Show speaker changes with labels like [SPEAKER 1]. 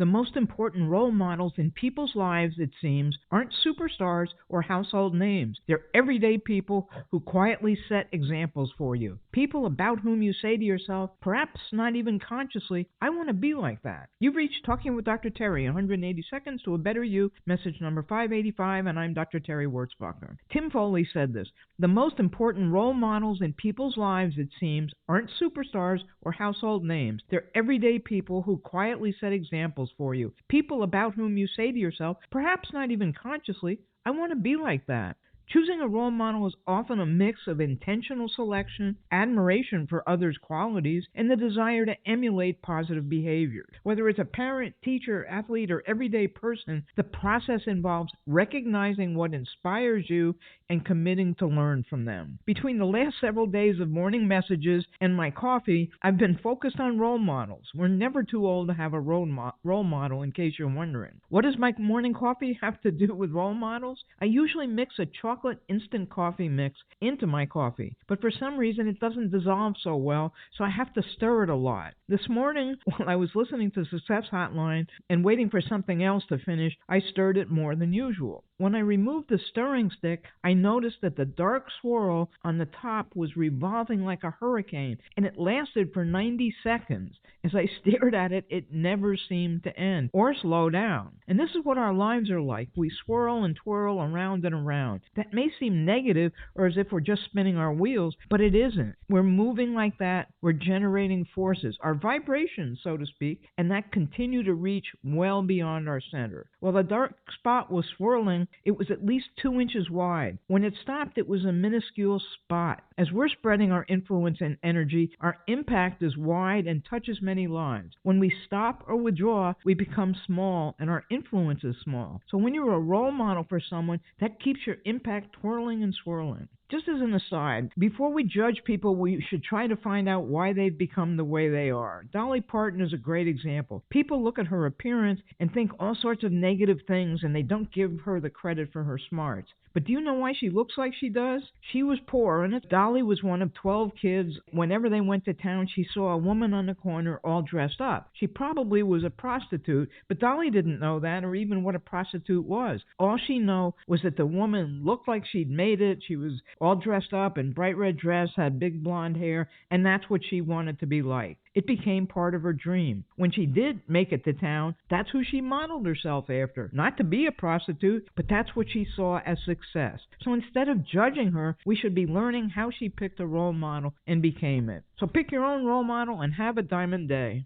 [SPEAKER 1] The most important role models in people's lives, it seems, aren't superstars or household names. They're everyday people who quietly set examples for you. People about whom you say to yourself, perhaps not even consciously, I want to be like that. You've reached Talking with Dr. Terry, 180 Seconds to a Better You, message number 585, and I'm Dr. Terry Wurzbacher. Tim Foley said this: the most important role models in people's lives, it seems, aren't superstars or household names. They're everyday people who quietly set examples for you. People about whom you say to yourself, perhaps not even consciously, I want to be like that. Choosing a role model is often a mix of intentional selection, admiration for others' qualities, and the desire to emulate positive behavior. Whether it's a parent, teacher, athlete, or everyday person, the process involves recognizing what inspires you and committing to learn from them. Between the last several days of morning messages and my coffee, I've been focused on role models. We're never too old to have a role model, in case you're wondering. What does my morning coffee have to do with role models? I usually mix a chocolate instant coffee mix into my coffee, but for some reason it doesn't dissolve so well, so I have to stir it a lot. This morning, while I was listening to Success Hotline and waiting for something else to finish, I stirred it more than usual. When I removed the stirring stick, I noticed that the dark swirl on the top was revolving like a hurricane, and it lasted for 90 seconds. As I stared at it, it never seemed to end or slow down. And this is what our lives are like. We swirl and twirl around and around. That may seem negative or as if we're just spinning our wheels, but it isn't. We're moving like that. We're generating forces, our vibrations, so to speak, and that continue to reach well beyond our center. While the dark spot was swirling, it was at least 2 inches wide. When it stopped, it was a minuscule spot. As we're spreading our influence and energy, our impact is wide and touches many lives. When we stop or withdraw, we become small and our influence is small. So when you're a role model for someone, that keeps your impact twirling and swirling. Just as an aside, before we judge people, we should try to find out why they've become the way they are. Dolly Parton is a great example. People look at her appearance and think all sorts of negative things, and they don't give her the credit for her smarts. But do you know why she looks like she does? She was poor, and Dolly was one of 12 kids. Whenever they went to town, she saw a woman on the corner all dressed up. She probably was a prostitute, but Dolly didn't know that or even what a prostitute was. All she knew was that the woman looked like she'd made it. She was all dressed up in bright red dress, had big blonde hair, and that's what she wanted to be like. It became part of her dream. When she did make it to town, that's who she modeled herself after. Not to be a prostitute, but that's what she saw as success. So instead of judging her, we should be learning how she picked a role model and became it. So pick your own role model and have a diamond day.